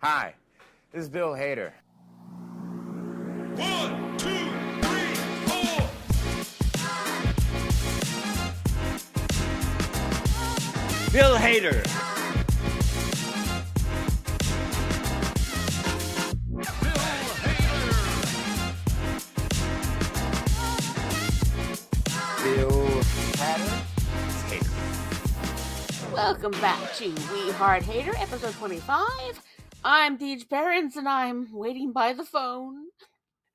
Hi, this is Bill Hader. 1, 2, 3, 4. Bill Hader. Bill Hader. Welcome back to We Hard Hater, episode 25. I'm Deej Behrens, and I'm waiting by the phone.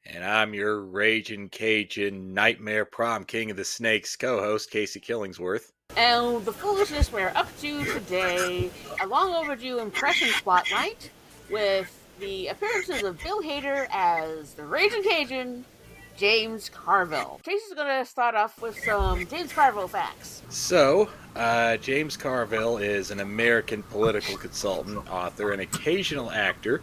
And I'm your raging Cajun nightmare prom king of the snakes co-host, Casey Killingsworth. And the foolishness we're up to today, a long overdue impression spotlight with the appearances of Bill Hader as the raging Cajun, James Carville. Casey's going to start off with some James Carville facts. So, James Carville is an American political consultant, author, and occasional actor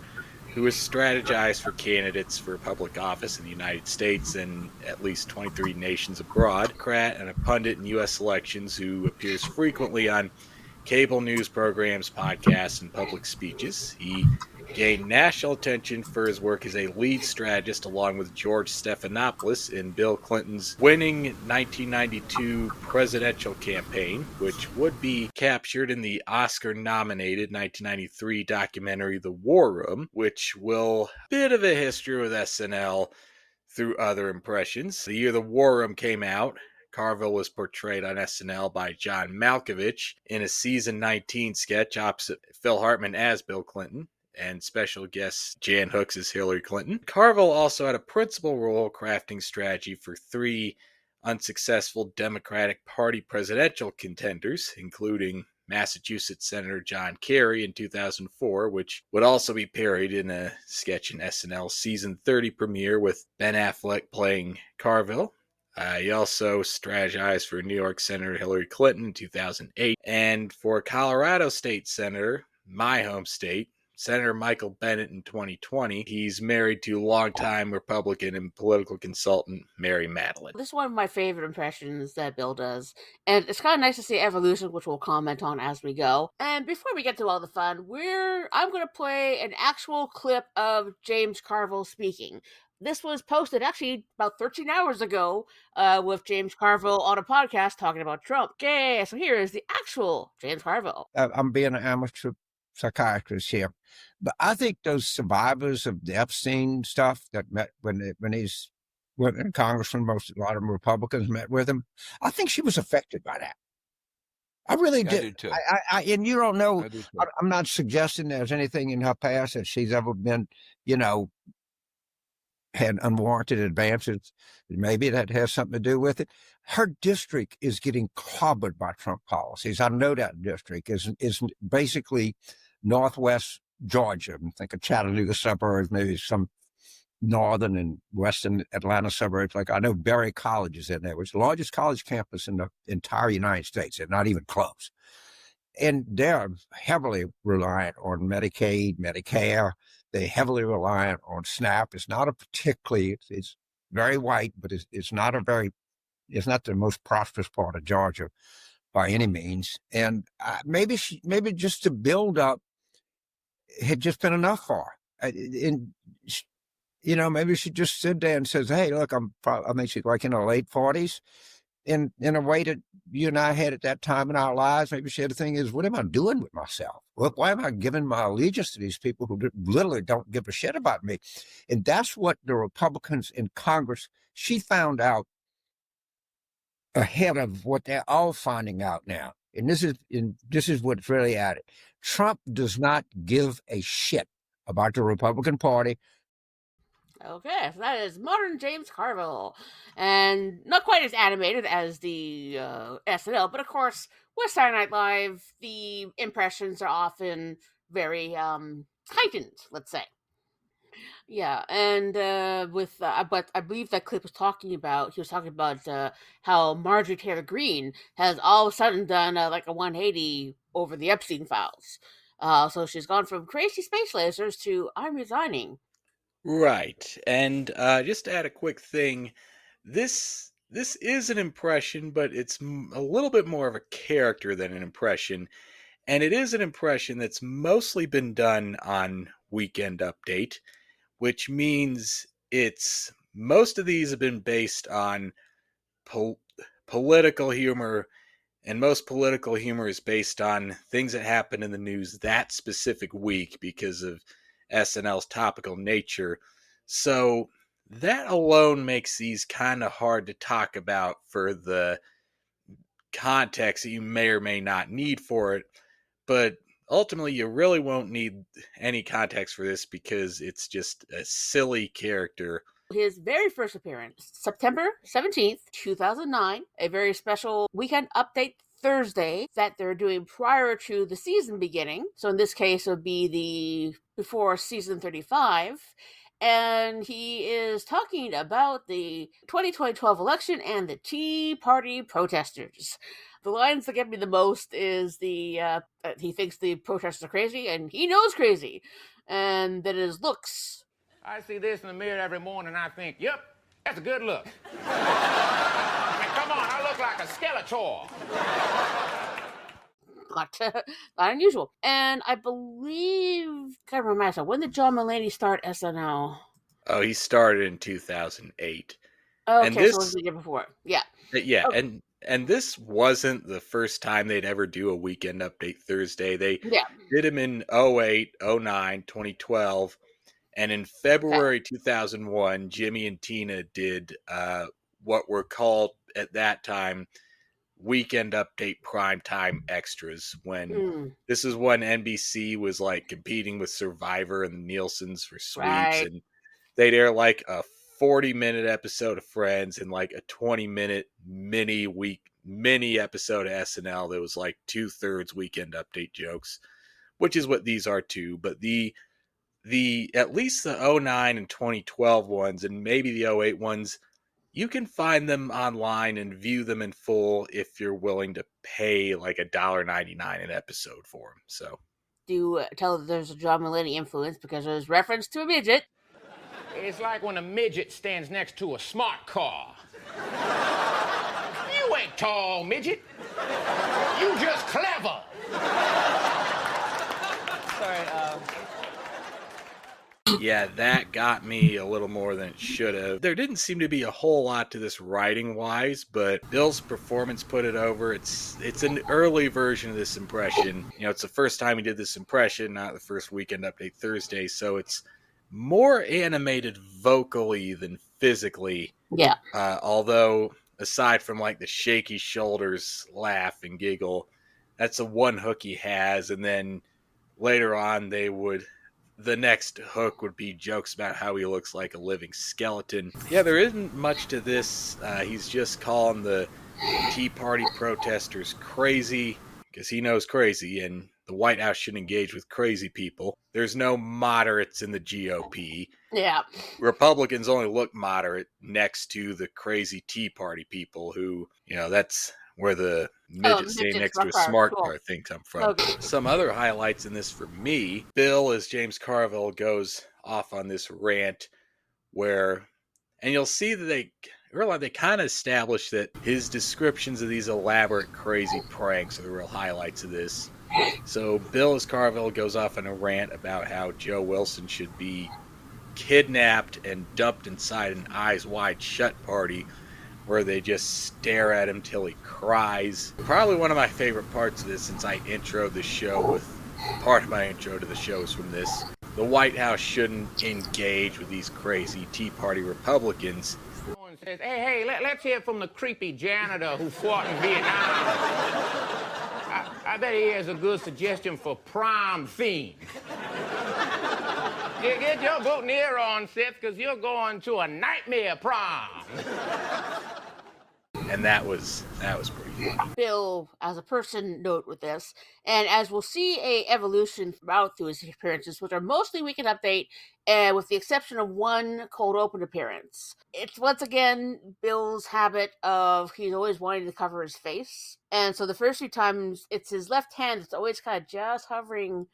who has strategized for candidates for public office in the United States and at least 23 nations abroad. Democrat and a pundit in U.S. elections who appears frequently on cable news programs, podcasts, and public speeches. He gained national attention for his work as a lead strategist along with George Stephanopoulos in Bill Clinton's winning 1992 presidential campaign, which would be captured in the Oscar-nominated 1993 documentary The War Room, which will bit of a history with SNL through other impressions. The year The War Room came out, Carville was portrayed on SNL by John Malkovich in a season 19 sketch opposite Phil Hartman as Bill Clinton and special guest Jan Hooks as Hillary Clinton. Carville also had a principal role crafting strategy for 3 unsuccessful Democratic Party presidential contenders, including Massachusetts Senator John Kerry in 2004, which would also be parodied in a sketch in SNL season 30 premiere with Ben Affleck playing Carville. He also strategized for New York Senator Hillary Clinton in 2008, and for Colorado State Senator, my home state, Senator Michael Bennet in 2020. He's married to longtime Republican and political consultant Mary Madeline. This is one of my favorite impressions that Bill does, and it's kind of nice to see evolution, which we'll comment on as we go. And before we get to all the fun, I'm going to play an actual clip of James Carville speaking. This was posted actually about 13 hours ago with James Carville on a podcast talking about Trump. Okay, so here is the actual James Carville. I'm being an amateur psychiatrist here, but I think those survivors of the Epstein stuff that met when he's in Congressman, a lot of them Republicans met with him. I think she was affected by that. I really did. I do too. And you don't know. I'm not suggesting there's anything in her past that she's ever been, had unwarranted advances. Maybe that has something to do with it. Her district is getting clobbered by Trump policies. I know that district is basically northwest Georgia. Think of Chattanooga suburbs, maybe some northern and western Atlanta suburbs. Like I know Berry College is in there, which is the largest college campus in the entire United States. They're not even close. And they're heavily reliant on Medicaid, Medicare. They're heavily reliant on SNAP. It's not it's very white, but it's not the most prosperous part of Georgia by any means. And maybe just to build up had just been enough for her. Maybe she just stood there and says, hey, look, she's like in her late 40s. In a way that you and I had at that time in our lives, maybe she had the thing is, what am I doing with myself? Look, why am I giving my allegiance to these people who literally don't give a shit about me? And that's what the Republicans in Congress, she found out ahead of what they're all finding out now. And this is what's really at it. Trump does not give a shit about the Republican Party. Okay, so that is modern James Carville. And not quite as animated as the SNL, but of course, with Saturday Night Live, the impressions are often very heightened, let's say. Yeah, and but I believe that clip was talking about, how Marjorie Taylor Greene has all of a sudden done like a 180 over the Epstein files. So she's gone from crazy space lasers to I'm resigning. Right, and just to add a quick thing, this is an impression, but it's a little bit more of a character than an impression. And it is an impression that's mostly been done on Weekend Update, which means most of these have been based on political humor, and most political humor is based on things that happen in the news that specific week because of SNL's topical nature. So that alone makes these kind of hard to talk about for the context that you may or may not need for it. But ultimately, you really won't need any context for this because it's just a silly character. His very first appearance, September 17th, 2009, a very special Weekend Update Thursday that they're doing prior to the season beginning. So in this case, it would be before season 35. And he is talking about the 2012 election and the Tea Party protesters. The lines that get me the most is he thinks the protesters are crazy, and he knows crazy. And that his looks. I see this in the mirror every morning and I think, yep, that's a good look. I mean, come on, I look like a Skeletor. Not unusual. And I believe, can't remember myself, when did John Mulaney start SNL? Oh, he started in 2008. Okay, and this, so it was the year before. Yeah. Yeah, Okay. and this wasn't the first time they'd ever do a Weekend Update Thursday. They did him in 08, 09, 2012. And in February 2001, Jimmy and Tina did what were called at that time Weekend Update Primetime Extras. This is when NBC was like competing with Survivor and the Nielsen's for sweeps. Right. And they'd air like a 40-minute episode of Friends and like a 20-minute mini episode of SNL that was like 2/3 Weekend Update jokes, which is what these are too. But the at least the 09 and 2012 ones, and maybe the 08 ones, you can find them online and view them in full if you're willing to pay like $1.99 an episode for them. So Do tell that there's a John Mulaney influence because there's reference to a midget. It's like when a midget stands next to a smart car. You ain't tall, midget. You just clever. Sorry, yeah, that got me a little more than it should have. There didn't seem to be a whole lot to this writing-wise, but Bill's performance put it over. It's an early version of this impression. You know, it's the first time he did this impression, not the first Weekend Update Thursday, so it's more animated vocally than physically. Yeah. Although, aside from like the shaky shoulders, laugh, and giggle, that's the one hook he has, and then later on the next hook would be jokes about how he looks like a living skeleton. Yeah, there isn't much to this. He's just calling the Tea Party protesters crazy because he knows crazy, and the White House shouldn't engage with crazy people. There's no moderates in the GOP. Yeah. Republicans only look moderate next to the crazy Tea Party people who, you know, that's where the midget standing next to a smart car thing come from. Okay. Some other highlights in this for me, Bill, as James Carville, goes off on this rant where, and you'll see that they kind of establish that his descriptions of these elaborate, crazy pranks are the real highlights of this. So Bill, as Carville, goes off on a rant about how Joe Wilson should be kidnapped and dumped inside an Eyes Wide Shut party where they just stare at him till he cries. Probably one of my favorite parts of this, since I introed the show with part of my intro to the show is from this. The White House shouldn't engage with these crazy Tea Party Republicans. someone says, hey, let's hear from the creepy janitor who fought in Vietnam. I bet he has a good suggestion for prom theme. Get your boutonniere on, Seth, because you're going to a nightmare prom. And that was pretty funny. Bill, as a person, note with this, and as we'll see a evolution throughout through his appearances, which are mostly Weekend Update, with the exception of one cold open appearance. It's once again Bill's habit of he's always wanting to cover his face, and so the first few times it's his left hand that's always kind of just hovering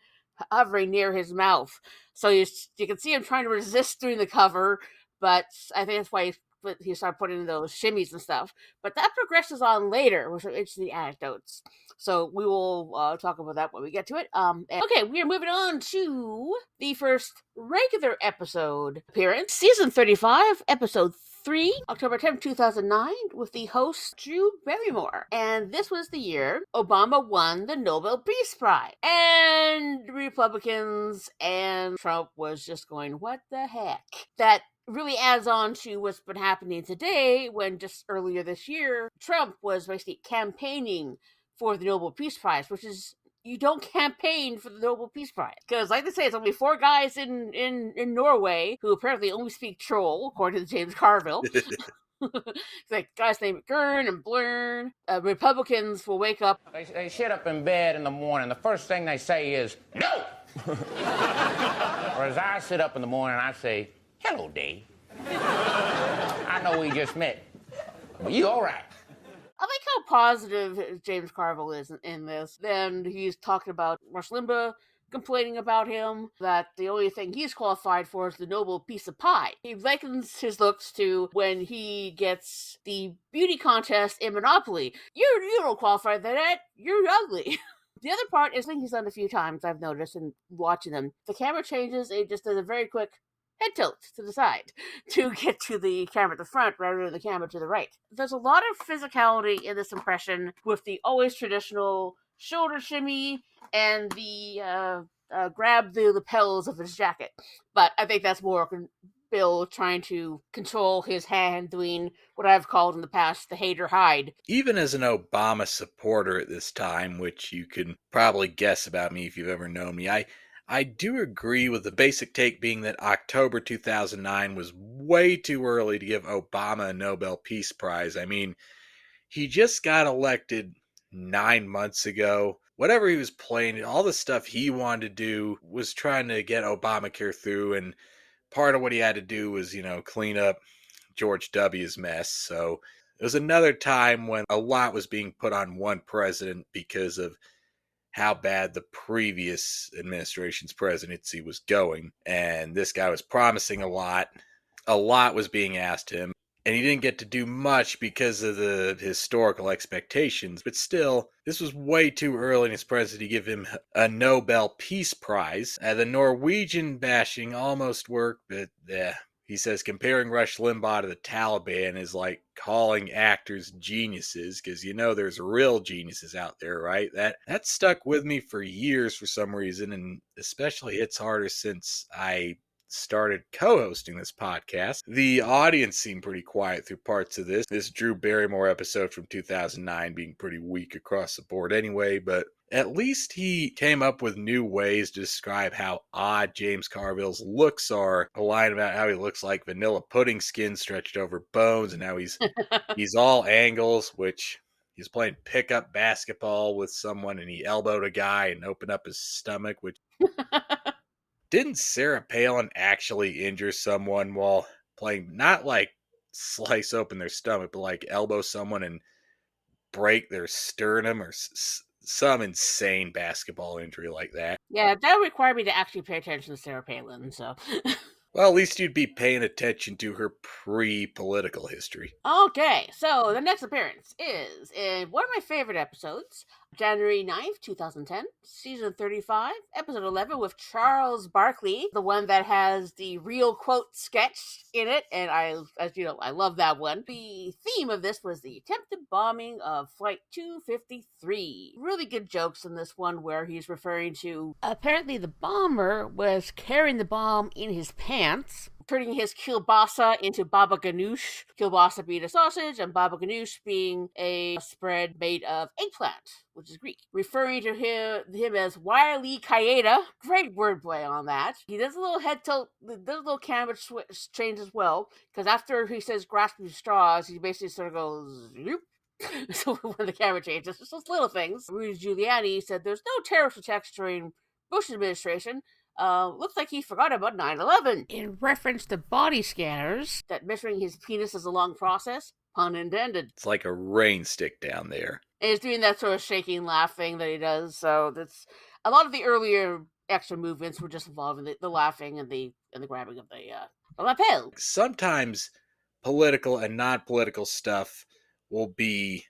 near his mouth. So you can see him trying to resist doing the cover, but I think that's why he but he started putting in those shimmies and stuff. But that progresses on later with some interesting anecdotes. So we will talk about that when we get to it. Okay, we are moving on to the first regular episode appearance, season 35, episode 3, October 10th, 2009, with the host Drew Barrymore. And this was the year Obama won the Nobel Peace Prize. And Republicans and Trump was just going, what the heck? That really adds on to what's been happening today, when just earlier this year, Trump was basically campaigning for the Nobel Peace Prize, which is, you don't campaign for the Nobel Peace Prize. Because, like they say, it's only 4 guys in Norway who apparently only speak troll, according to James Carville. It's like guys named Gern and Blern. Republicans will wake up. They sit up in bed in the morning. The first thing they say is, no! Whereas I sit up in the morning and I say, hello, Dave. I know we just met, but you all right? I like how positive James Carville is in this. Then he's talking about Rush Limbaugh complaining about him, that the only thing he's qualified for is the Nobel piece of pie. He likens his looks to when he gets the beauty contest in Monopoly. You don't qualify for that. You're ugly. The other part is, I think he's done a few times, I've noticed in watching them. The camera changes, it just does a very quick head tilt to the side to get to the camera at the front rather than the camera to the right. There's a lot of physicality in this impression, with the always traditional shoulder shimmy and the grab the lapels of his jacket. But I think that's more Bill trying to control his hand, doing what I've called in the past the hater hide. Even as an Obama supporter at this time, which you can probably guess about me if you've ever known me, I do agree with the basic take being that October 2009 was way too early to give Obama a Nobel Peace Prize. I mean, he just got elected 9 months ago. Whatever he was playing, all the stuff he wanted to do was trying to get Obamacare through, and part of what he had to do was, clean up George W.'s mess. So it was another time when a lot was being put on one president because of how bad the previous administration's presidency was going. And this guy was promising a lot. A lot was being asked him, and he didn't get to do much because of the historical expectations. But still, this was way too early in his presidency to give him a Nobel Peace Prize. The Norwegian bashing almost worked, but he says comparing Rush Limbaugh to the Taliban is like calling actors geniuses, because there's real geniuses out there, right? That stuck with me for years for some reason, and especially hits harder since I started co-hosting this podcast. The audience seemed pretty quiet through parts of this Drew Barrymore episode from 2009 being pretty weak across the board anyway, but at least he came up with new ways to describe how odd James Carville's looks are. A line about how he looks like vanilla pudding skin stretched over bones, and how he's all angles, which he's playing pickup basketball with someone and he elbowed a guy and opened up his stomach, which didn't Sarah Palin actually injure someone while playing, not like slice open their stomach, but like elbow someone and break their sternum or some insane basketball injury like that? Yeah, that would require me to actually pay attention to Sarah Palin, so. Well, at least you'd be paying attention to her pre-political history. Okay, so the next appearance is in one of my favorite episodes, January 9th, 2010, season 35, episode 11, with Charles Barkley, the one that has the real quote sketch in it, and I love that one. The theme of this was the attempted bombing of Flight 253. Really good jokes in this one, where he's referring to, apparently the bomber was carrying the bomb in his pants, turning his kielbasa into baba ganoush, kielbasa being a sausage and baba ganoush being a spread made of eggplant, which is Greek. Referring to him as Wile E. Qaeda. Great wordplay on that. He does a little head tilt, does a little camera change as well, because after he says grasping straws, he basically sort of goes, zoop. So when the camera changes, it's just little things. Rudy Giuliani said there's no terrorist attacks during Bush administration. Looks like he forgot about 9/11. In reference to body scanners, that measuring his penis is a long process, pun intended. It's like a rain stick down there. And he's doing that sort of shaking laugh thing that he does, so that's a lot of the earlier extra movements were just involving the laughing and the grabbing of the lapel. Sometimes political and non-political stuff will be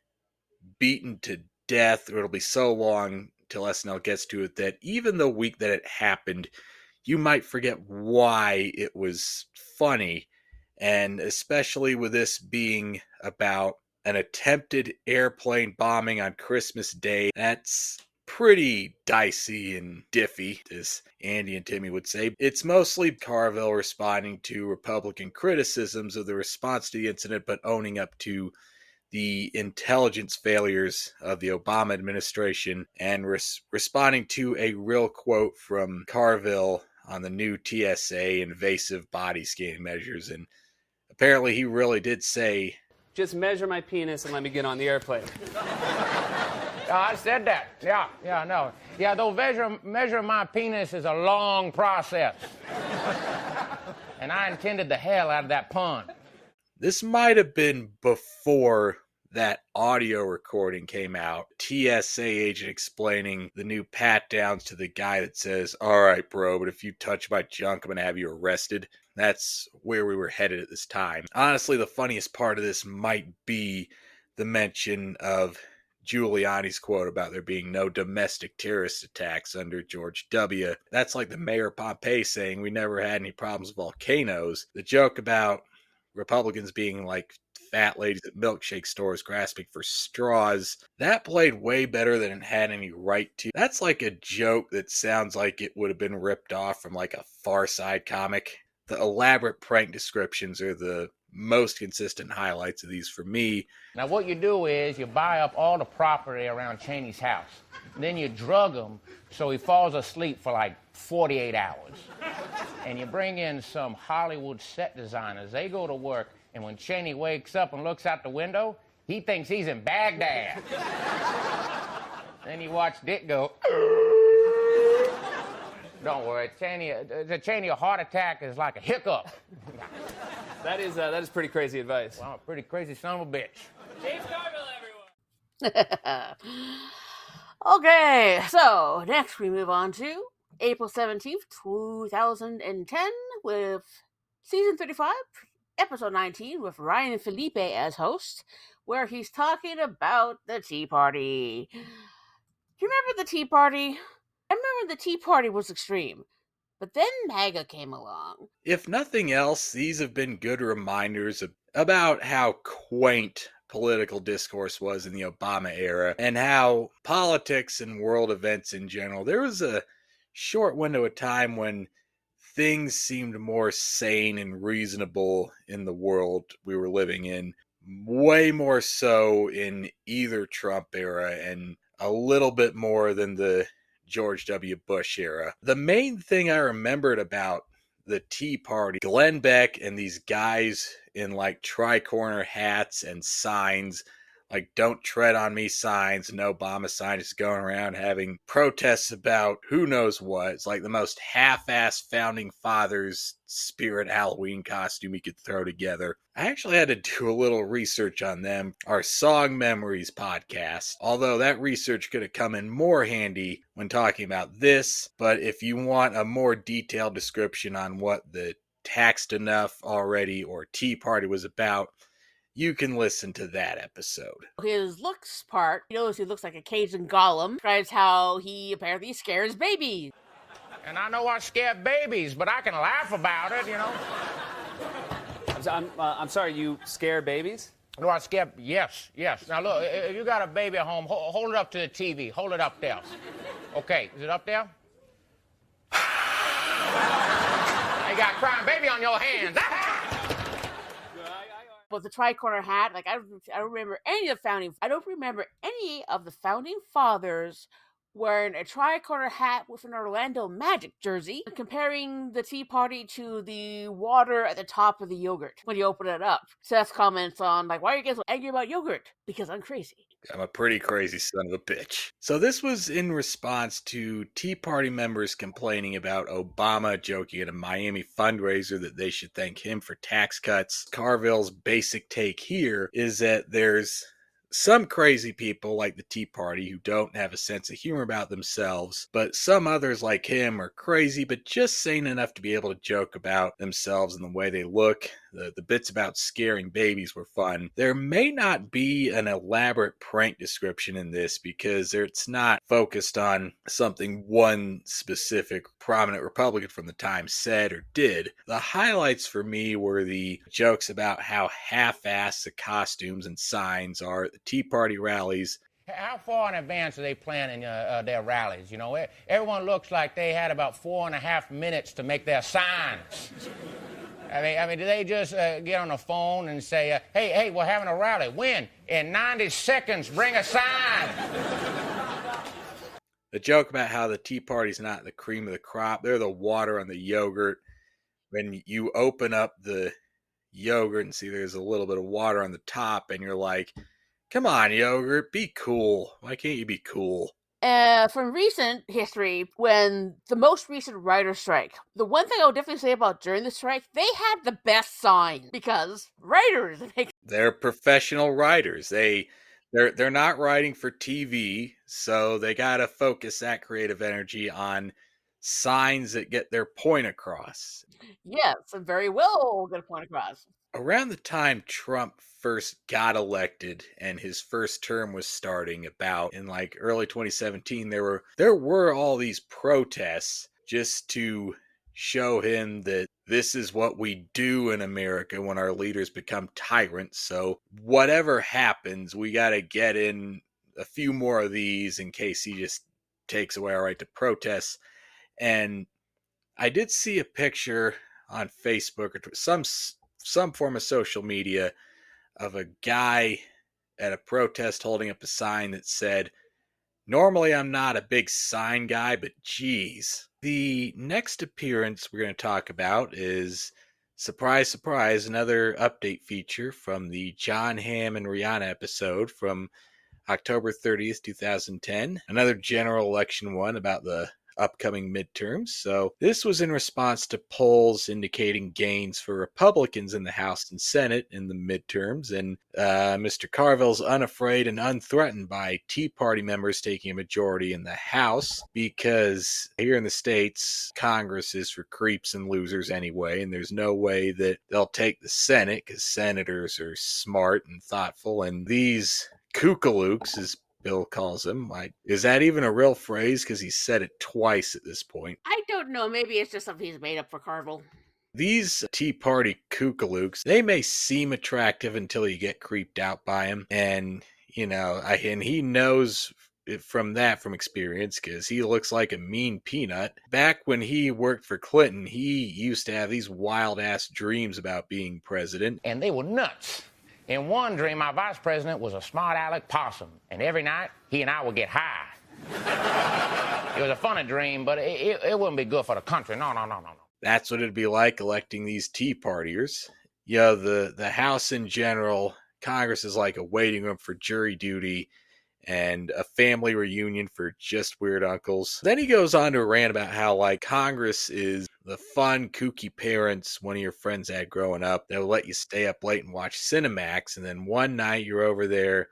beaten to death, or it'll be so long till SNL gets to it that even the week that it happened, you might forget why it was funny. And especially with this being about an attempted airplane bombing on Christmas Day, that's pretty dicey and diffy, as Andy and Timmy would say. It's mostly Carville responding to Republican criticisms of the response to the incident, but owning up to the intelligence failures of the Obama administration and responding to a real quote from Carville on the new TSA invasive body scanning measures. And apparently he really did say, "Just measure my penis and let me get on the airplane." I said that. Yeah, no. Yeah, though measure my penis is a long process. And I intended the hell out of that pun. This might have been before that audio recording came out. TSA agent explaining the new pat downs to the guy that says, "All right, bro, but if you touch my junk, I'm going to have you arrested." That's where we were headed at this time. Honestly, the funniest part of this might be the mention of Giuliani's quote about there being no domestic terrorist attacks under George W. That's like the Mayor Pompeo saying we never had any problems with volcanoes. The joke about Republicans being like fat ladies at milkshake stores grasping for straws, that played way better than it had any right to. That's like a joke that sounds like it would have been ripped off from like a Far Side comic. The elaborate prank descriptions are the most consistent highlights of these for me. Now what you do is you buy up all the property around Cheney's house. Then you drug him so he falls asleep for like 48 hours. And you bring in some Hollywood set designers. They go to work, and when Cheney wakes up and looks out the window, he thinks he's in Baghdad. Then you watch Dick go, don't worry, Cheney, a heart attack is like a hiccup. That is pretty crazy advice. Well, I'm a pretty crazy son of a bitch. James Carville, everyone. Okay, so next we move on to April 17th, 2010, with season 35, episode 19, with Ryan Felipe as host, where he's talking about the Tea Party. Do you remember the Tea Party? I remember the Tea Party was extreme, but then MAGA came along. If nothing else, these have been good reminders about how quaint political discourse was in the Obama era, and how politics and world events in general, there was a short window of time when things seemed more sane and reasonable in the world we were living in, way more so in either Trump era and a little bit more than the George W. Bush era. The main thing I remembered about the Tea Party, Glenn Beck and these guys in like tri-corner hats and signs, like "Don't Tread on Me" signs, no Obama sign, just going around having protests about who knows what. It's like the most half-assed Founding Fathers spirit Halloween costume you could throw together. I actually had to do a little research on them, our Song Memories podcast, although that research could have come in more handy when talking about this. But if you want a more detailed description on what the Taxed Enough Already or Tea Party was about, you can listen to that episode. His looks part, he looks like a Cajun golem, describes how he apparently scares babies. And I know I scare babies, but I can laugh about it, you know. I'm sorry, you scare babies? Do I scare? Yes. Now look, if you got a baby at home, hold it up to the TV. Hold it up there. Okay, is it up there? You got a crying baby on your hands. With the tri-corner hat, like I don't remember any of the founding. I don't remember any of the founding fathers wearing a tri-corner hat with an Orlando Magic jersey, comparing the Tea Party to the water at the top of the yogurt when you open it up. Seth comments on, like, "Why are you guys so angry about yogurt?" Because I'm crazy. I'm a pretty crazy son of a bitch. So this was in response to Tea Party members complaining about Obama joking at a Miami fundraiser that they should thank him for tax cuts. Carville's basic take here is that there's some crazy people like the Tea Party who don't have a sense of humor about themselves, but some others like him are crazy but just sane enough to be able to joke about themselves and the way they look. The bits about scaring babies were fun. There may not be an elaborate prank description in this because it's not focused on something one specific prominent Republican from the time said or did. The highlights for me were the jokes about how half-assed the costumes and signs are at the Tea Party rallies. How far in advance are they planning their rallies? You know, everyone looks like they had about 4.5 minutes to make their signs. I mean, do they just get on the phone and say, hey, we're having a rally. When? In 90 seconds, bring a sign. The joke about how the Tea Party's not the cream of the crop. They're the water on the yogurt. When you open up the yogurt and see there's a little bit of water on the top, and you're like, come on, yogurt, be cool. Why can't you be cool? From recent history, when the most recent writer strike, the one thing I would definitely say about during the strike, they had the best sign because writers. They're professional writers. They're not writing for TV, so they gotta focus that creative energy on signs that get their point across. Yes, very well get a point across. Around the time Trump first got elected and his first term was starting, about in like early 2017, there were all these protests just to show him that this is what we do in America when our leaders become tyrants. So whatever happens, we got to get in a few more of these in case he just takes away our right to protest. And I did see a picture on Facebook or some form of social media of a guy at a protest holding up a sign that said, "Normally I'm not a big sign guy, but geez." The next appearance we're going to talk about is, surprise, surprise, another update feature from the John Hamm and Rihanna episode from October 30th, 2010. Another general election one about the upcoming midterms. So this was in response to polls indicating gains for Republicans in the House and Senate in the midterms, and Mr. Carville's unafraid and unthreatened by Tea Party members taking a majority in the House, because here in the States, Congress is for creeps and losers anyway, and there's no way that they'll take the Senate because senators are smart and thoughtful, and these kookalooks, as Bill calls him. Like, is that even a real phrase? Because he's said it twice at this point. I don't know. Maybe it's just something he's made up for Carville. These Tea Party kookalooks, they may seem attractive until you get creeped out by him. And, you know, and he knows from experience, because he looks like a mean peanut. Back when he worked for Clinton, he used to have these wild-ass dreams about being president. And they were nuts. In one dream, my vice president was a smart aleck possum, and every night, he and I would get high. It was a funny dream, but it wouldn't be good for the country. No. That's what it'd be like electing these Tea Partiers. You know, the House in general, Congress is like a waiting room for jury duty and a family reunion for just weird uncles. Then he goes on to a rant about how, like, Congress is the fun, kooky parents one of your friends had growing up. They'll let you stay up late and watch Cinemax, and then one night you're over there,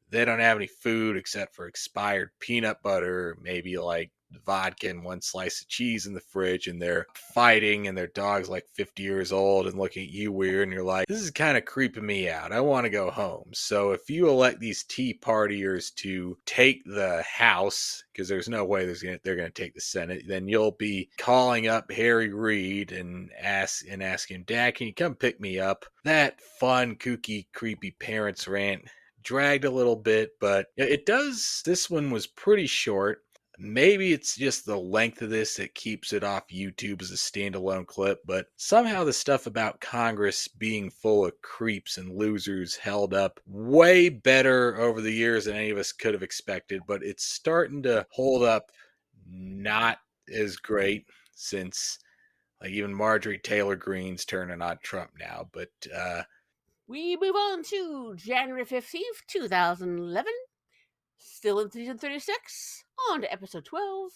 they don't have any food except for expired peanut butter, maybe like vodka and one slice of cheese in the fridge, and they're fighting, and their dog's like 50 years old and looking at you weird, and you're like, this is kind of creeping me out. I want to go home. So if you elect these Tea Partiers to take the House, because there's no way they're going to take the Senate, then you'll be calling up Harry Reid and asking him, Dad, can you come pick me up? That fun, kooky, creepy parents rant dragged a little bit, but this one was pretty short. Maybe it's just the length of this that keeps it off YouTube as a standalone clip, but somehow the stuff about Congress being full of creeps and losers held up way better over the years than any of us could have expected, but it's starting to hold up not as great since, like, even Marjorie Taylor Greene's turning on Trump now. But we move on to January 15th, 2011. Still in season 36, on to episode 12,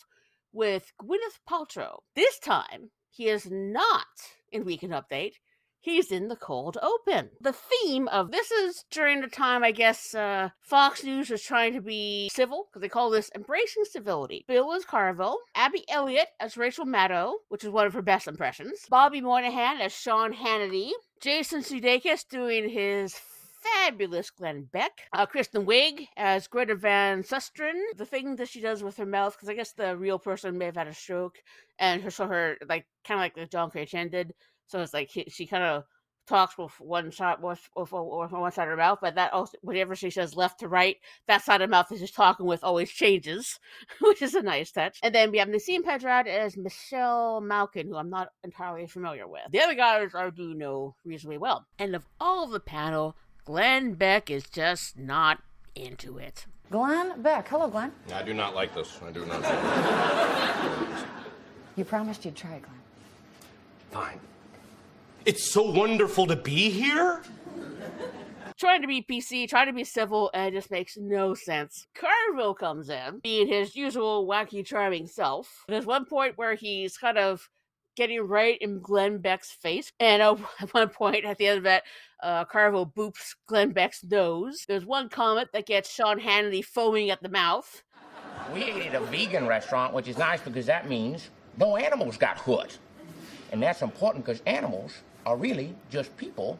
with Gwyneth Paltrow. This time, he is not in Weekend Update. he's in the cold open. The theme of this is during the time, I guess, Fox News was trying to be civil, because they call this embracing civility. Bill as Carville, Abby Elliott as Rachel Maddow, which is one of her best impressions, Bobby Moynihan as Sean Hannity, Jason Sudeikis doing his fabulous Glenn Beck, Kristen Wiig as Greta Van Susteren, the thing that she does with her mouth, because I guess the real person may have had a stroke, and her like kind of like the John K. Chen did. So it's like she kind of talks with one side with one side of her mouth, but that also, whatever she says left to right, that side of the mouth that she's talking with always changes, which is a nice touch. And then we have Nassim Pedrad as Michelle Malkin, who I'm not entirely familiar with. The other guys I do know reasonably well. And of all of the panel, Glenn Beck is just not into it. Glenn Beck. Hello, Glenn. I do not like this. I do not. You promised you'd try, Glenn. Fine. It's so wonderful to be here. Trying to be PC, trying to be civil, and it just makes no sense. Carville comes in, being his usual wacky, charming self. There's one point where he's kind of getting right in Glenn Beck's face, and at one point at the end of it, Carville boops Glenn Beck's nose. There's one comment that gets Sean Hannity foaming at the mouth. We ate at a vegan restaurant, which is nice because that means no animals got hurt. And that's important because animals are really just people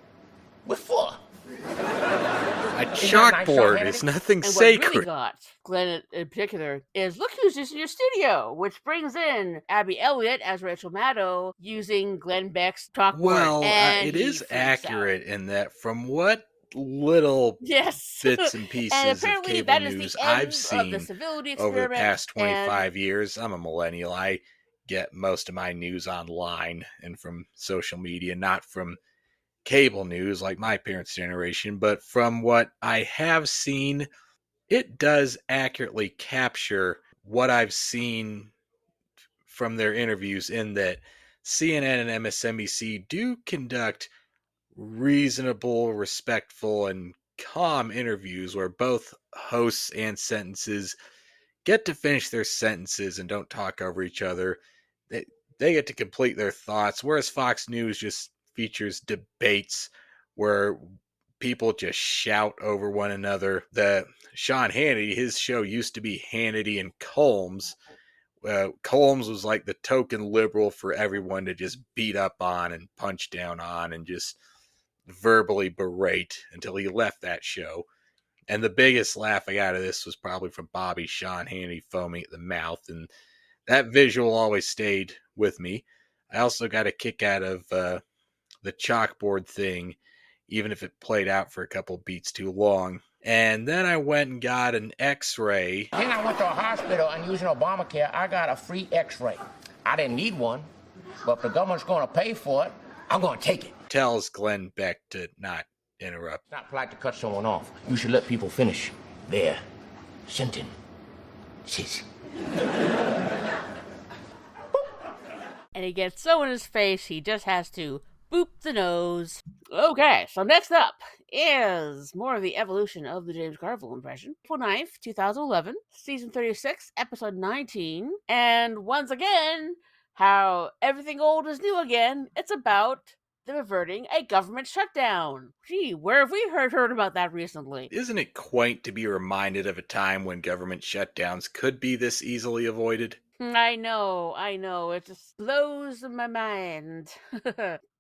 with fur. A chalkboard is nothing and sacred. What really got Glenn in particular is look who's just in your studio, which brings in Abby Elliott as Rachel Maddow using Glenn Beck's chalkboard. Well, and it he is freaks accurate out. in that from what little Yes. bits and pieces and of apparently cable that is news the end I've of seen the civility over the experiment, past 25 and years, I'm a millennial. I get most of my news online and from social media, not from cable news like my parents' generation, but from what I have seen, it does accurately capture what I've seen from their interviews, in that CNN and MSNBC do conduct reasonable, respectful, and calm interviews where both hosts and sentences get to finish their sentences and don't talk over each other. They get to complete their thoughts, whereas Fox News just features debates where people just shout over one another. The Sean Hannity, his show used to be Hannity and Colmes. Colmes was like the token liberal for everyone to just beat up on and punch down on and just verbally berate until he left that show. And the biggest laugh I got of this was probably from Bobby Sean Hannity foaming at the mouth, and that visual always stayed with me. I also got a kick out of the chalkboard thing, even if it played out for a couple beats too long. And then I went and got an x-ray. Then I went to a hospital and using Obamacare, I got a free x-ray. I didn't need one, but if the government's going to pay for it, I'm going to take it. Tells Glenn Beck to not interrupt. It's not polite to cut someone off. You should let people finish their sentences. and he gets so in his face he just has to boop the nose. Okay, so next up is more of the evolution of the James Carville impression. April 9th, 2011, season 36, episode 19. And once again, how everything old is new again. It's about them averting a government shutdown. Gee, where have we heard about that recently? Isn't it quaint to be reminded of a time when government shutdowns could be this easily avoided? I know, it just blows my mind.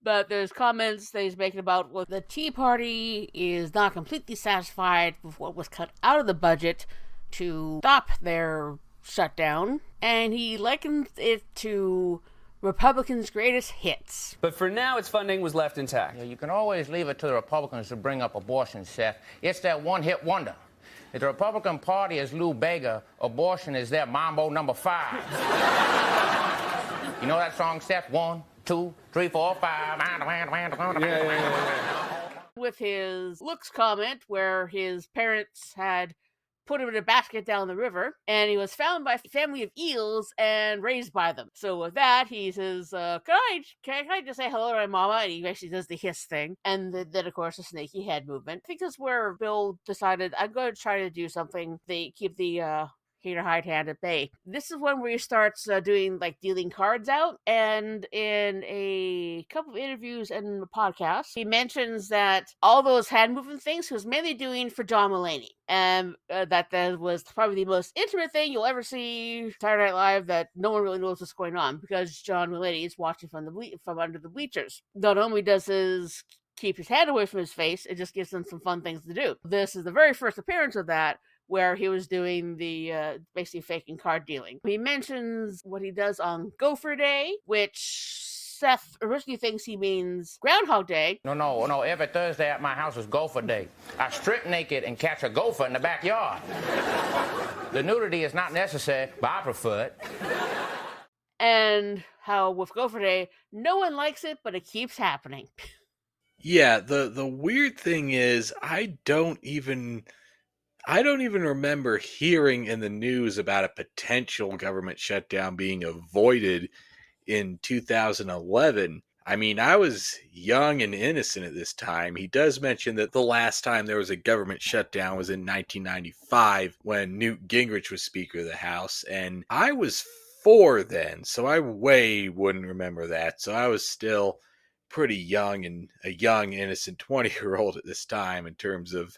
But there's comments that he's making about, well, the Tea Party is not completely satisfied with what was cut out of the budget to stop their shutdown, and he likens it to Republicans' greatest hits. But for now, its funding was left intact. Yeah, you can always leave it to the Republicans to bring up abortion, Seth. It's that one-hit wonder. If the Republican Party is Lou Bega, abortion is their Mambo number 5. You know that song, Seth? 1, 2, 3, 4, 5. Yeah. With his looks comment, where his parents had put him in a basket down the river, and he was found by a family of eels and raised by them. So with that, he says, can I just say hello to my mama? And he actually does the hiss thing. And then, of course, the snaky head movement. I think that's where Bill decided, I'm going to try to do something. They keep the Hater hide hand at bay. This is when where he starts doing like dealing cards out, and in a couple of interviews and a podcast, he mentions that all those hand movement things he was mainly doing for John Mulaney, and that was probably the most intimate thing you'll ever see Saturday Night Live, that no one really knows what's going on because John Mulaney is watching from under the bleachers. Not only does his keep his hand away from his face, it just gives him some fun things to do. This is the very first appearance of that, where he was doing the basically faking card dealing. He mentions what he does on Gopher Day, which Seth originally thinks he means Groundhog Day. No, every Thursday at my house is gopher day. I strip naked and catch a gopher in the backyard. The nudity is not necessary, but I prefer it. And how with Gopher Day, no one likes it, but it keeps happening. Yeah, the weird thing is I don't even remember hearing in the news about a potential government shutdown being avoided in 2011. I mean, I was young and innocent at this time. He does mention that the last time there was a government shutdown was in 1995 when Newt Gingrich was Speaker of the House, and I was 4 then, so I way wouldn't remember that. So I was still pretty young and a young, innocent 20-year-old at this time in terms of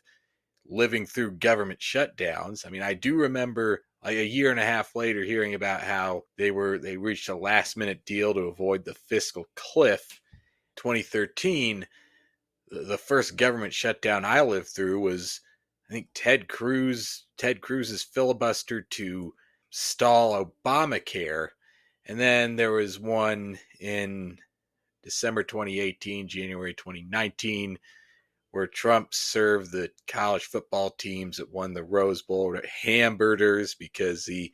living through government shutdowns. I mean, I do remember like a year and a half later hearing about how they reached a last-minute deal to avoid the fiscal cliff. 2013, the first government shutdown I lived through was, I think, Ted Cruz's filibuster to stall Obamacare. And then there was one in December 2018, January 2019, where Trump served the college football teams that won the Rose Bowl hamburgers because he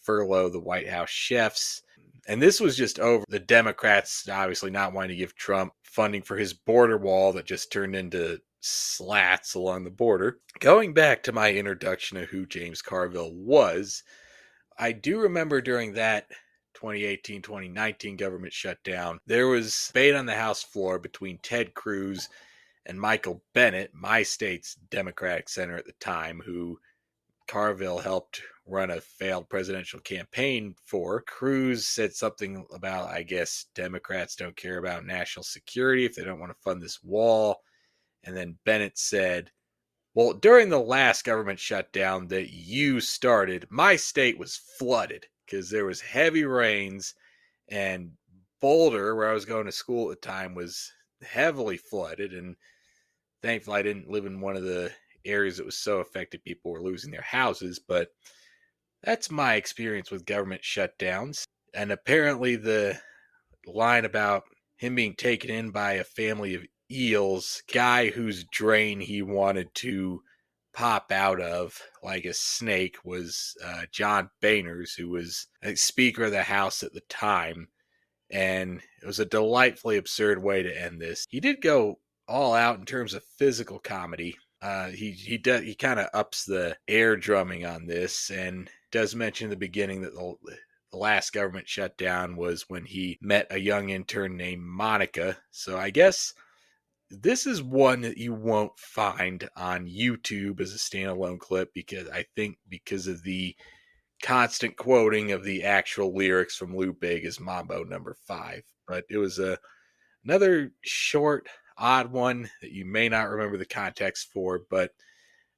furloughed the White House chefs. And this was just over the Democrats obviously not wanting to give Trump funding for his border wall that just turned into slats along the border. Going back to my introduction of who James Carville was, I do remember during that 2018-2019 government shutdown, there was debate on the House floor between Ted Cruz and Michael Bennet, my state's Democratic senator at the time, who Carville helped run a failed presidential campaign for. Cruz said something about, I guess, Democrats don't care about national security if they don't want to fund this wall. And then Bennet said, well, during the last government shutdown that you started, my state was flooded because there was heavy rains, and Boulder, where I was going to school at the time, was heavily flooded. And thankfully I didn't live in one of the areas that was so affected people were losing their houses. But that's my experience with government shutdowns. And apparently the line about him being taken in by a family of eels, guy whose drain he wanted to pop out of like a snake, was John Boehner's, who was Speaker of the House at the time. And it was a delightfully absurd way to end this. He did go all out in terms of physical comedy. He kind of ups the air drumming on this, and does mention in the beginning that the last government shutdown was when he met a young intern named Monica. So I guess this is one that you won't find on YouTube as a standalone clip, because of the constant quoting of the actual lyrics from Lou Bega's Mambo Number 5. But it was another short, odd one that you may not remember the context for, but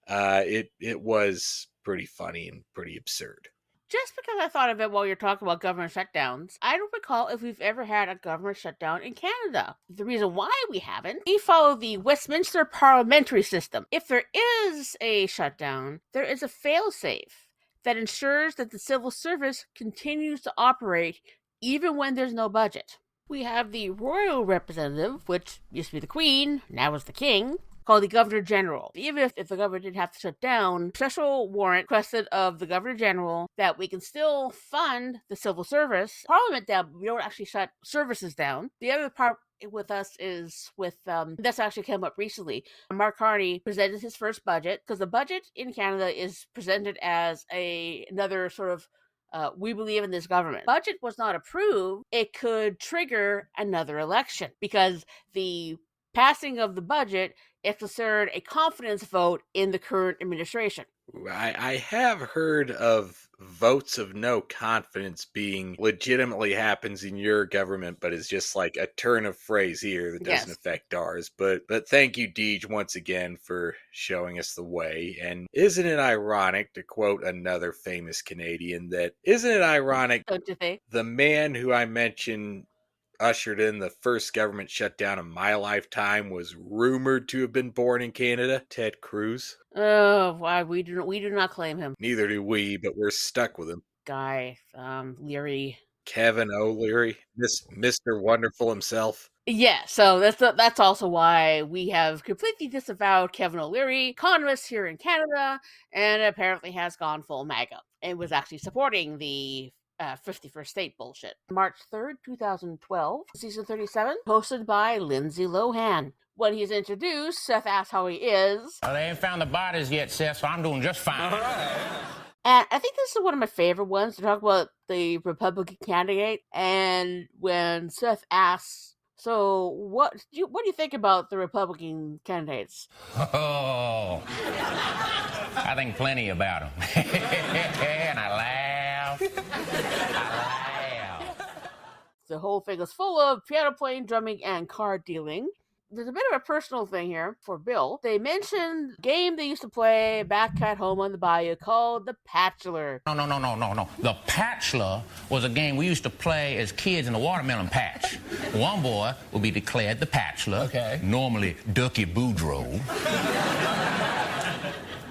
it was pretty funny and pretty absurd. Just because I thought of it while you're talking about government shutdowns, I don't recall if we've ever had a government shutdown in Canada. The reason why we haven't, we follow the Westminster parliamentary system. If there is a shutdown, there is a fail-safe that ensures that the civil service continues to operate even when there's no budget. We have the royal representative, which used to be the Queen, now is the King, called the Governor General. Even if the government didn't have to shut down, special warrant requested of the Governor General that we can still fund the civil service, Parliament down, but we don't actually shut services down. The other part with us is with, that's actually come up recently. Mark Carney presented his first budget, because the budget in Canada is presented as another sort of we believe in this government. Budget was not approved. It could trigger another election because the passing of the budget is considered a confidence vote in the current administration. I have heard of votes of no confidence being legitimately happens in your government, but is just like a turn of phrase here that doesn't Yes. affect ours. But thank you, Deej, once again for showing us the way. And isn't it ironic, to quote another famous Canadian, that isn't it ironic Don't you think? the man who I mentioned ushered in the first government shutdown of my lifetime was rumored to have been born in Canada? Ted Cruz. Oh, why we do not claim him. Neither do we, but we're stuck with him. Guy, Leary. Kevin O'Leary, Mr. Wonderful himself. Yeah, so that's also why we have completely disavowed Kevin O'Leary, economist here in Canada, and apparently has gone full MAGA and was actually supporting the 51st state bullshit. March 3rd, 2012, season 37, hosted by Lindsay Lohan. When he's introduced, Seth asks how he is. Well, they ain't found the bodies yet, Seth, so I'm doing just fine. And I think this is one of my favorite ones to talk about the Republican candidate. And when Seth asks, so what do you think about the Republican candidates? Oh, I think plenty about them. And I laugh. The whole thing is full of piano playing, drumming, and card dealing. There's a bit of a personal thing here for Bill. They mentioned a game they used to play back at home on the bayou called The Patchler. No. The Patchler was a game we used to play as kids in the watermelon patch. One boy would be declared the Patchler, Okay. normally Ducky Boudreaux.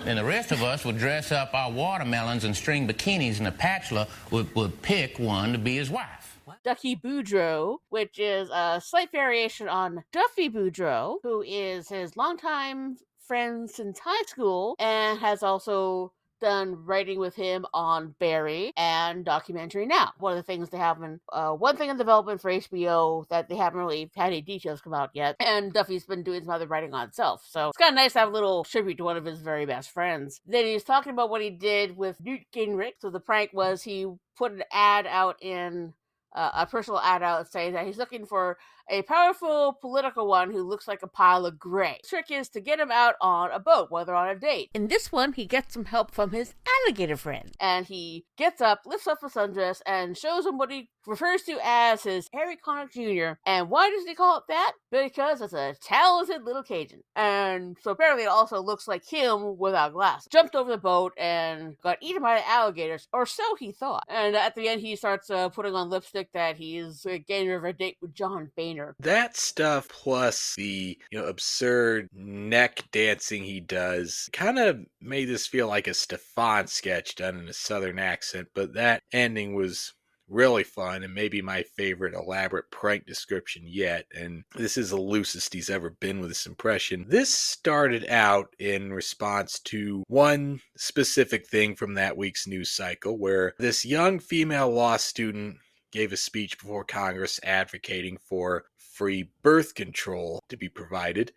And the rest of us would dress up our watermelons and string bikinis, and the Patchler would pick one to be his wife. Ducky Boudreaux, which is a slight variation on Duffy Boudreaux, who is his longtime friend since high school and has also done writing with him on Barry and Documentary Now. One of the things they have one thing in development for HBO that they haven't really had any details come out yet, and Duffy's been doing some other writing on himself. So it's kind of nice to have a little tribute to one of his very best friends. Then he's talking about what he did with Newt Gingrich. So the prank was he put an ad out in a personal ad out saying that he's looking for a powerful political one who looks like a pile of gray. The trick is to get him out on a boat while they're on a date. In this one, he gets some help from his alligator friend. And he gets up, lifts up a sundress, and shows him what he refers to as his Harry Connick Jr. And why does he call it that? Because it's a talented little Cajun. And so apparently it also looks like him without glasses. Jumped over the boat and got eaten by the alligators, or so he thought. And at the end, he starts putting on lipstick that he's getting rid of a date with John Boehner. That stuff plus the absurd neck dancing he does kind of made this feel like a Stefan sketch done in a southern accent, but that ending was really fun and maybe my favorite elaborate prank description yet, and this is the loosest he's ever been with this impression. This started out in response to one specific thing from that week's news cycle where this young female law student gave a speech before Congress advocating for free birth control to be provided.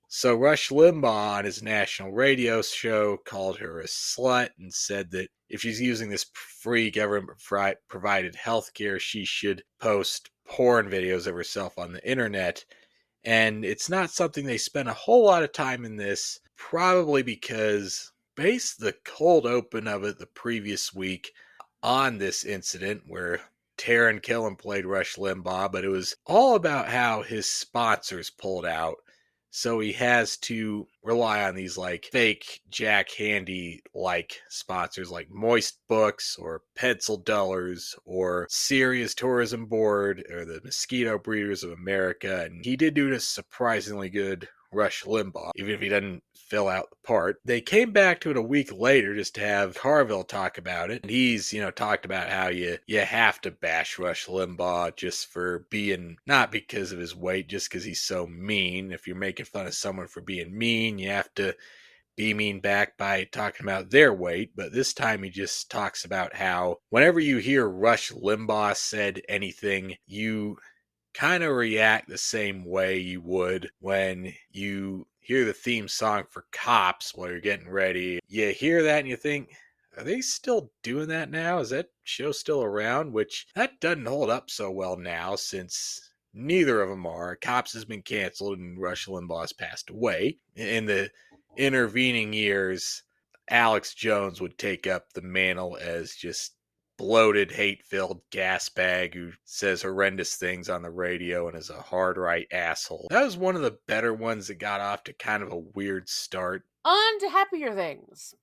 So Rush Limbaugh on his national radio show called her a slut and said that if she's using this free government-provided health care, she should post porn videos of herself on the internet. And it's not something they spent a whole lot of time in this, probably because based the cold open of it the previous week on this incident where Taran Killam played Rush Limbaugh, but it was all about how his sponsors pulled out. So he has to rely on these like fake Jack Handy like sponsors like Moist Books or Pencil Dullers or Serious Tourism Board or the Mosquito Breeders of America. And he did do a surprisingly good Rush Limbaugh, even if he doesn't fill out the part. They came back to it a week later just to have Carville talk about it. And he's, talked about how you have to bash Rush Limbaugh just for being, not because of his weight, just because he's so mean. If you're making fun of someone for being mean, you have to be mean back by talking about their weight. But this time he just talks about how whenever you hear Rush Limbaugh said anything, you kind of react the same way you would when you hear the theme song for Cops while you're getting ready. You hear that and you think, are they still doing that now? Is that show still around? Which that doesn't hold up so well now since neither of them are. Cops has been canceled and Rush Limbaugh has passed away. In the intervening years, Alex Jones would take up the mantle as just bloated, hate-filled gas bag who says horrendous things on the radio and is a hard-right asshole. That was one of the better ones that got off to kind of a weird start. On to happier things.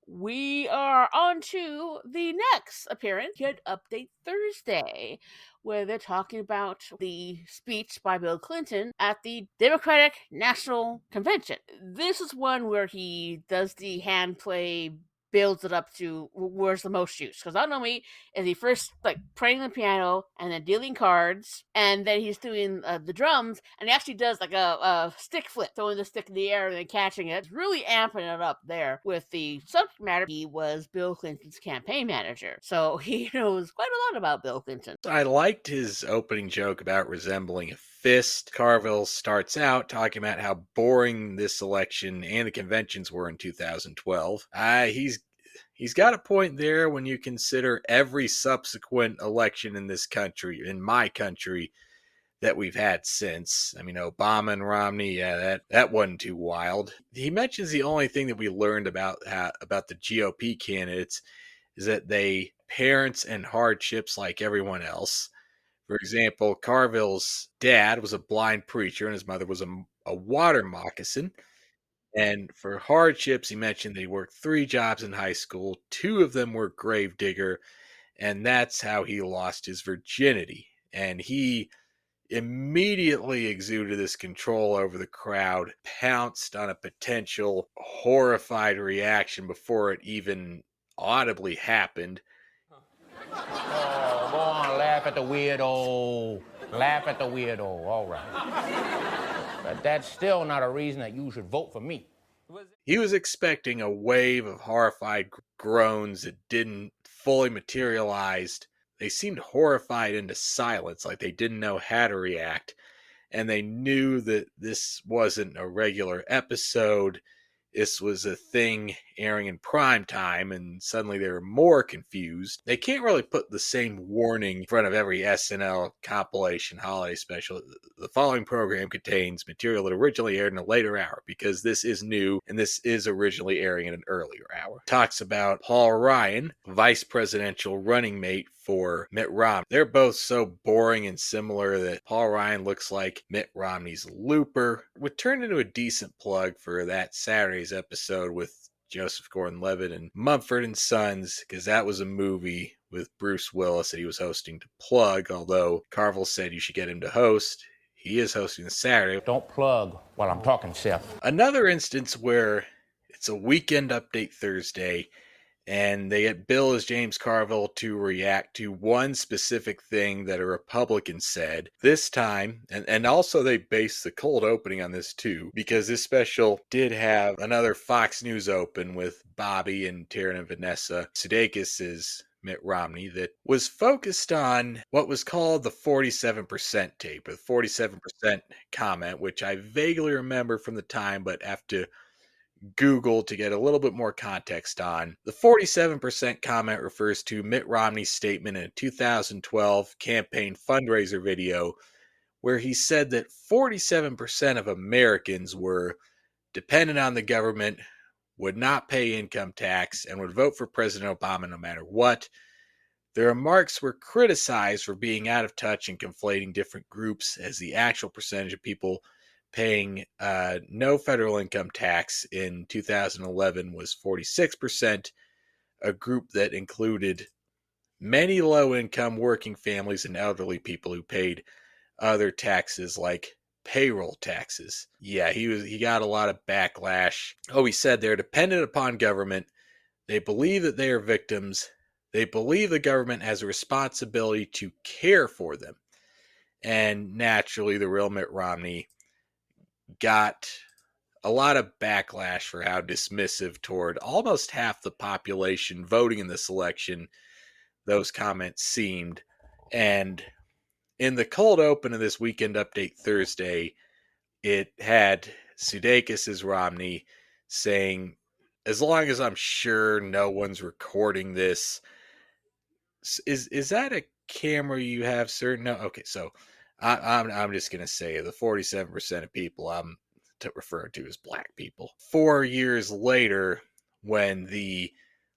We are on to the next appearance, Kid Update Thursday, where they're talking about the speech by Bill Clinton at the Democratic National Convention. This is one where he does the hand play, builds it up to where's the most use. Because I know me, is he first like playing the piano and then dealing cards, and then he's doing the drums, and he actually does like a stick flip, throwing the stick in the air and then catching it. It's really amping it up there with the subject matter. He was Bill Clinton's campaign manager, so he knows quite a lot about Bill Clinton. I liked his opening joke about resembling a fist. Carville starts out talking about how boring this election and the conventions were in 2012. He's got a point there when you consider every subsequent election in this country, in my country, that we've had since. I mean, Obama and Romney, yeah, that wasn't too wild. He mentions the only thing that we learned about the GOP candidates is that they parents and hardships like everyone else. For example, Carville's dad was a blind preacher and his mother was a water moccasin. And for hardships, he mentioned that he worked 3 jobs in high school. 2 of them were gravedigger, and that's how he lost his virginity. And he immediately exuded this control over the crowd, pounced on a potential horrified reaction before it even audibly happened. Oh, go on, laugh at the weirdo. Laugh at the weirdo, all right. But that's still not a reason that you should vote for me. He was expecting a wave of horrified groans that didn't fully materialize. They seemed horrified into silence, like they didn't know how to react. And they knew that this wasn't a regular episode. This was a thing airing in prime time, and suddenly they were more confused. They can't really put the same warning in front of every SNL compilation holiday special. The following program contains material that originally aired in a later hour because this is new and this is originally airing in an earlier hour. Talks about Paul Ryan, vice presidential running mate for Mitt Romney. They're both so boring and similar that Paul Ryan looks like Mitt Romney's Looper. Would turn into a decent plug for that Saturday's episode with Joseph Gordon-Levitt and Mumford & Sons, because that was a movie with Bruce Willis that he was hosting to plug, although Carville said you should get him to host. He is hosting the Saturday. Don't plug while I'm talking, Seth. Another instance where it's a weekend update Thursday, and they get Bill as James Carville to react to one specific thing that a Republican said. This time, and also they based the cold opening on this too, because this special did have another Fox News open with Bobby and Taryn and Vanessa Sudeikis as Mitt Romney that was focused on what was called the 47% tape, or the 47% comment, which I vaguely remember from the time, but have to Google to get a little bit more context on. The 47% comment refers to Mitt Romney's statement in a 2012 campaign fundraiser video where he said that 47% of Americans were dependent on the government, would not pay income tax, and would vote for President Obama no matter what. The remarks were criticized for being out of touch and conflating different groups, as the actual percentage of people paying no federal income tax in 2011 was 46%, a group that included many low-income working families and elderly people who paid other taxes like payroll taxes. Yeah, he got a lot of backlash. Oh, he said they're dependent upon government. They believe that they are victims. They believe the government has a responsibility to care for them. And naturally, the real Mitt Romney got a lot of backlash for how dismissive toward almost half the population voting in this election those comments seemed. And in the cold open of this weekend update Thursday, it had Sudeikis as Romney saying, as long as I'm sure no one's recording this, is that a camera you have, sir? No? Okay, so I'm just going to say the 47% of people I'm referring to as black people. 4 years later, when the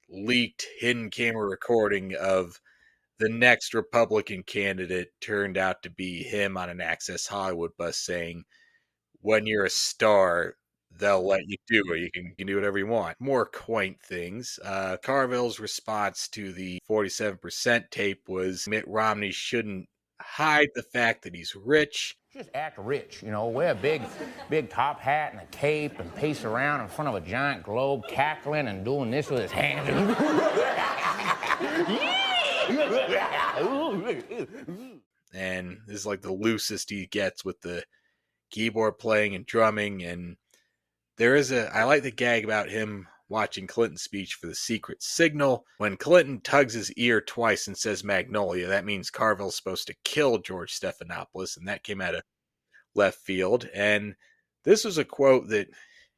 leaked hidden camera recording of the next Republican candidate turned out to be him on an Access Hollywood bus saying, when you're a star, they'll let you do it. You can do whatever you want. More quaint things. Carville's response to the 47% tape was Mitt Romney shouldn't hide the fact that he's rich. Just act rich, wear a big top hat and a cape and pace around in front of a giant globe, cackling and doing this with his hands. And this is like the loosest he gets with the keyboard playing and drumming. And I like the gag about him watching Clinton's speech for the secret signal. When Clinton tugs his ear twice and says Magnolia, that means Carville's supposed to kill George Stephanopoulos, and that came out of left field. And this was a quote that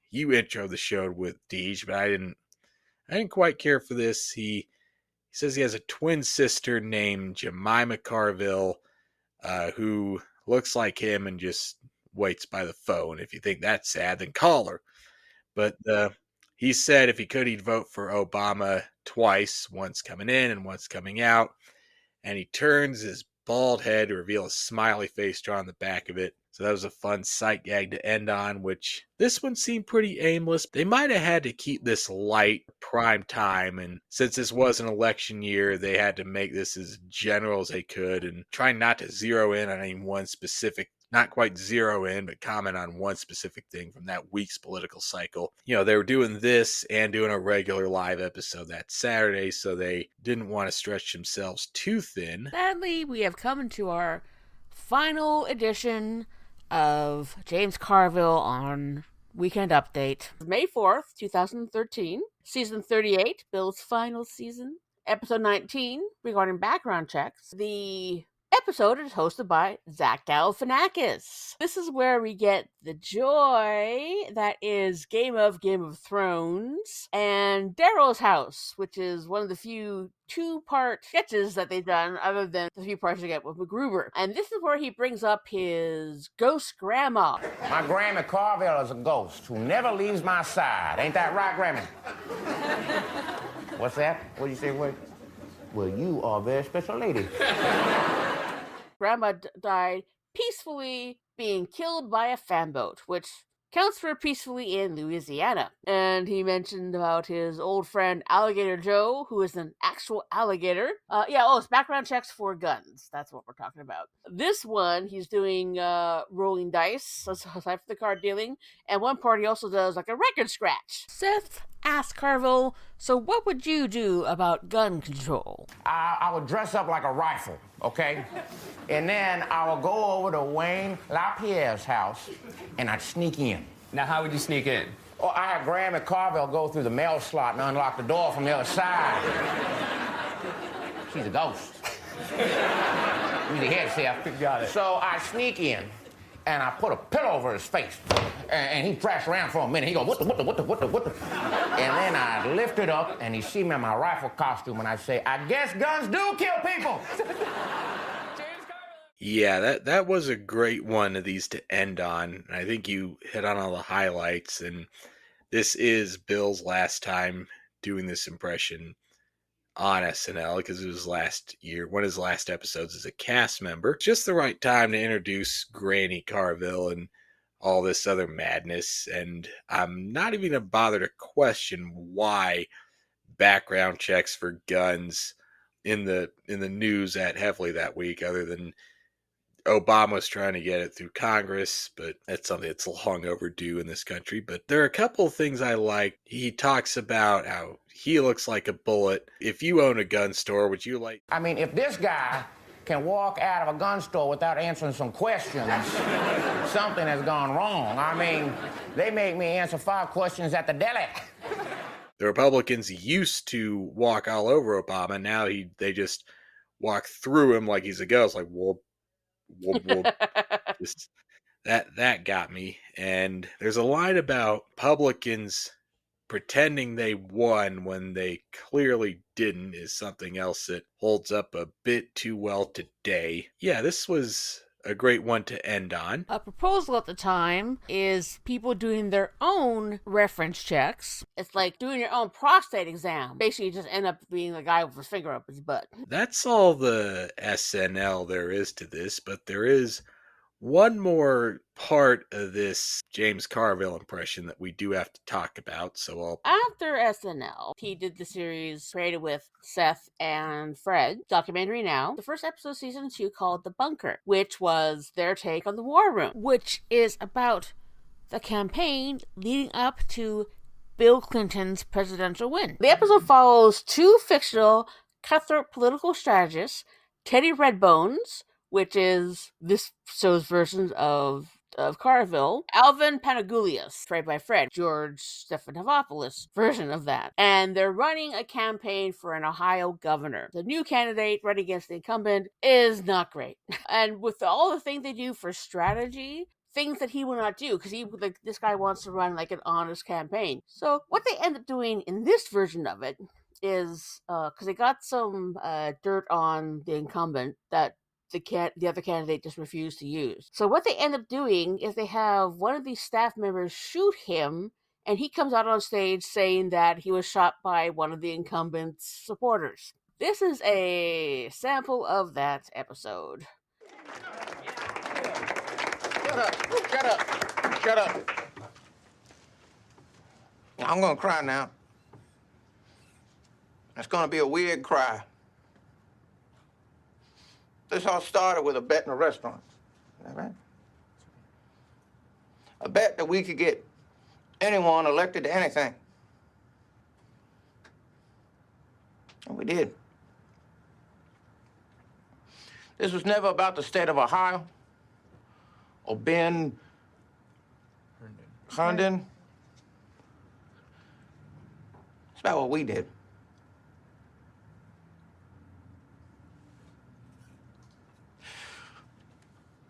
you introed the show with, Deej, but I didn't quite care for this. He says he has a twin sister named Jemima Carville, who looks like him and just waits by the phone. If you think that's sad, then call her. But he said if he could, he'd vote for Obama twice, once coming in and once coming out. And he turns his bald head to reveal a smiley face drawn on the back of it. So that was a fun sight gag to end on, which this one seemed pretty aimless. They might have had to keep this light prime time, and since this was an election year, they had to make this as general as they could and try not to zero in on any one specific, not quite zero in, but comment on one specific thing from that week's political cycle. They were doing this and doing a regular live episode that Saturday, so they didn't want to stretch themselves too thin. Sadly, we have come to our final edition of James Carville on Weekend Update. May 4th, 2013. Season 38, Bill's final season. Episode 19, regarding background checks. The episode is hosted by Zach Galifianakis. This is where we get the joy that is Game of Thrones and Daryl's House, which is one of the few two-part sketches that they've done other than the few parts they get with MacGruber. And this is where he brings up his ghost grandma. My Grandma Carville is a ghost who never leaves my side. Ain't that right, Grandma? What's that? What did you say? What? Well, you are a very special lady. Grandma died peacefully being killed by a fan boat, which counts for peacefully in Louisiana. And he mentioned about his old friend Alligator Joe, who is an actual alligator. It's background checks for guns. That's what we're talking about. This one, he's doing rolling dice, aside from the card dealing, and one part he also does like a record scratch. Seth asked Carville, so what would you do about gun control? I would dress up like a rifle, okay? And then I would go over to Wayne LaPierre's house, and I'd sneak in. Now, how would you sneak in? Oh, I had Grandma Carville go through the mail slot and unlock the door from the other side. She's a ghost. You the head chef. Got it. So I sneak in, and I put a pillow over his face. And he thrashed around for a minute. He goes, what the? And then I lift it up, and he see me in my rifle costume, and I say, I guess guns do kill people. Yeah, that was a great one of these to end on. I think you hit on all the highlights, and this is Bill's last time doing this impression on SNL because it was last year, one of his last episodes as a cast member. Just the right time to introduce Granny Carville and all this other madness, and I'm not even going to bother to question why background checks for guns in the news that heavily that week, other than Obama's trying to get it through Congress, but that's something that's long overdue in this country. But there are a couple of things I like. He talks about how he looks like a bullet. If you own a gun store, would you like... I mean, if this guy can walk out of a gun store without answering some questions, something has gone wrong. I mean, they make me answer 5 questions at the deli. The Republicans used to walk all over Obama. Now they just walk through him like he's a ghost, like, whoop. Just, that got me. And there's a line about Republicans pretending they won when they clearly didn't is something else that holds up a bit too well today. Yeah, this was a great one to end on. A proposal at the time is people doing their own reference checks. It's like doing your own prostate exam. Basically, you just end up being the guy with his finger up his butt. That's all the SNL there is to this, but there is one more part of this James Carville impression that we do have to talk about, so I'll... After SNL, he did the series created with Seth and Fred, documentary now, the first episode of season 2 called The Bunker, which was their take on the War Room, which is about the campaign leading up to Bill Clinton's presidential win. The episode follows two fictional cutthroat political strategists, Teddy Redbones, which is this show's version of Carville, Alvin Panagoulias, played by Fred, George Stephanopoulos version of that. And they're running a campaign for an Ohio governor. The new candidate running against the incumbent is not great. And with all the things they do for strategy, things that he will not do, because this guy wants to run like an honest campaign. So what they end up doing in this version of it is, because they got some dirt on the incumbent that the other candidate just refused to use. So what they end up doing is they have one of these staff members shoot him, and he comes out on stage saying that he was shot by one of the incumbent's supporters. This is a sample of that episode. Shut up. I'm gonna cry now. It's gonna be a weird cry. This all started with a bet in a restaurant. Is that right? A bet that we could get anyone elected to anything. And we did. This was never about the state of Ohio or Ben Herndon. It's about what we did.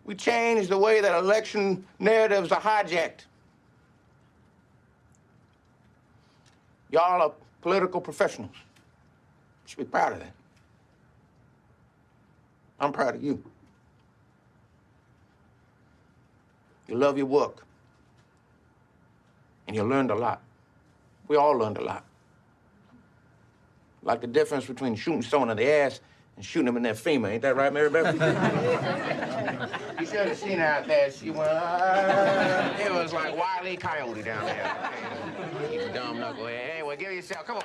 We changed the way that election narratives are hijacked. Y'all are political professionals. You should be proud of that. I'm proud of you. You love your work. And you learned a lot. We all learned a lot. Like the difference between shooting someone in the ass and shooting them in their femur. Ain't that right, Mary Beth? You should have seen her out there. She went, it was like Wile E. Coyote down there. You dumb knucklehead. Hey, well, give yourself, come on.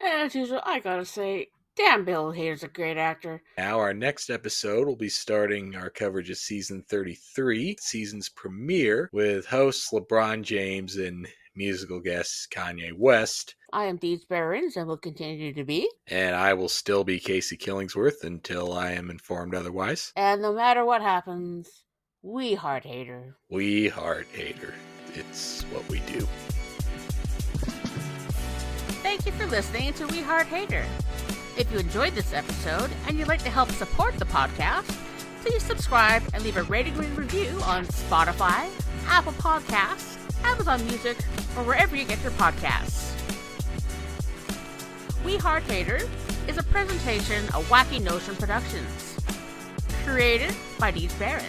And as usual, I gotta say, damn, Bill Hader's a great actor. Now, our next episode will be starting our coverage of season 33, season's premiere, with hosts LeBron James and musical guest Kanye West. I am Deeds Barons and will continue to be. And I will still be Casey Killingsworth until I am informed otherwise. And no matter what happens, we heart Hater. We heart Hater. It's what we do. Thank you for listening to We Heart Hater. If you enjoyed this episode and you'd like to help support the podcast, please subscribe and leave a rating and review on Spotify, Apple Podcasts, Amazon Music, or wherever you get your podcasts. We Heart Hater is a presentation of Wacky Notion Productions. Created by Deeds Barons.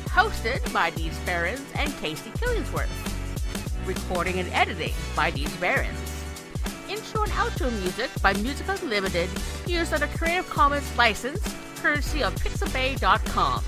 Hosted by Deeds Barons and Casey Killingsworth. Recording and editing by Deeds Barons. Intro and outro music by Music Unlimited, used under Creative Commons license, courtesy of Pixabay.com.